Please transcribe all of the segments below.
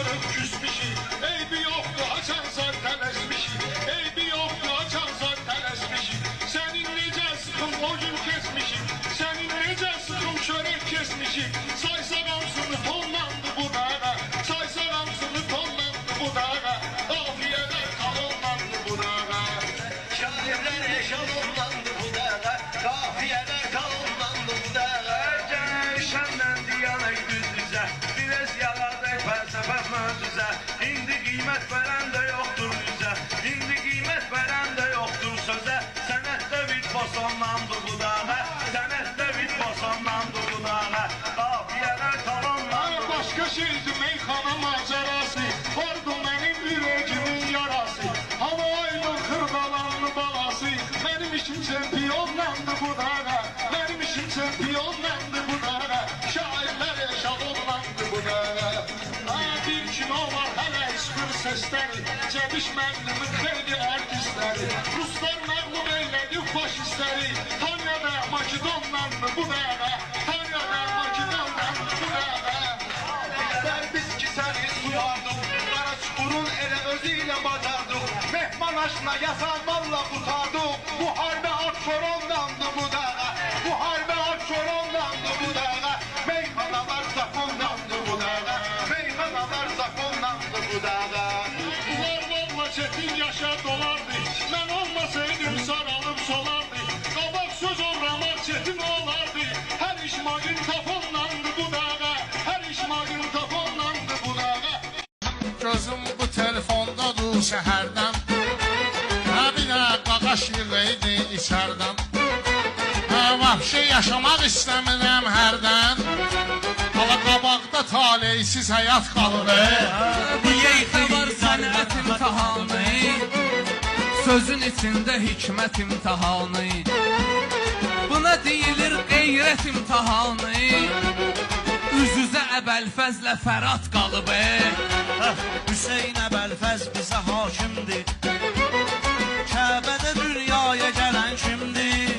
sarıb küsmüşük. Eybi yoxdur açan zar tələsmişik. Eybi yoxdur açan zar tələsmişik. Sənin necə sıxım o gün kesmişik. Sənin necə sıxım çörək kesmişik. Saysa qamsını tonlandı bu dağa. Saysa qamsını tonlandı bu dağa. Qafiyələr talonlandı bu dağa. Şairlər eşalonlandı bu dağa. Qafiyələr talonlandı bu dağa. Gel senden diyanek düzlüze, biraz yaladık felsefe möcüze. İndi kıymet veren de yoktur bize, indi kıymet veren de yoktur söze. Senette bit basonlandı bu dağa, senette bit basonlandı bu dağa. Kafiyeler tamamlandı. Başka şeydi meyxana macerası. Vardı benim yüreğimin yarası. Hava aydın kırdalanlı balası. Benim işim şampiyonlandı bu dağa. Benim işim şampiyonlandı bu dağa. Şairler eşalonlandı bu dağa. Bir kino var hələ işbir sesleri. Cebiş məmnunun xeyli artistleri. Ruslar məğlub eylədi faşistleri. Tanya'da Makedonlandı bu dağa. Tanya'da Makedonlandı bu dağa. Biz ki səni suyardık, qara çukurun elə özü ilə bacardık. Mehman aşına yasanmalla qutardık. Bu harbə Abşeronlandı bu dağa. Bu harbə Abşeronlandı bu dağa. Meyxanalar zafonlandı bu dağa. Meyxanalar zafonlandı bu dağa. Bunlar valla çetin yaşa dolardı. Ben olmasaydım saralım solardı. Kabak söz olramak çetin olardı. Her iş magnetofonlandı bu dağa. Her iş magnetofonlandı bu dağa. Gözüm bu telefondadır şəhərdən. Bir də qaqaş yığıydı içərdən. Vahşi yaşamaq istəmirəm hərdən. Hala qabaqda taleysiz həyat qalır. Bu yeyxə var sənət imtihanı, sözün içində hikmət imtihanı. Buna deyilir qeyrət imtihanı, üz-üzə Əbəlfəzlə Fərat qalıb. Hüseyin Əbəlfəz bizə hakimdir. Kəbədə dünyaya gələn kimdir?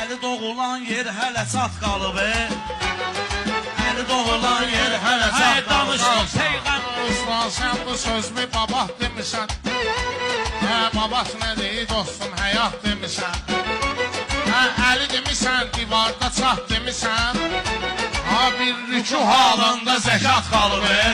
Əli doğulan yer hələ çat qalıb. Əli doğulan yer hələ çat qalıb. Osman sən bu sözümü babat demisən. Babat nə deyir dostum həyat demisən. Əli demisən divarda çat demisən. Bir rükü halında zəkat qalıb.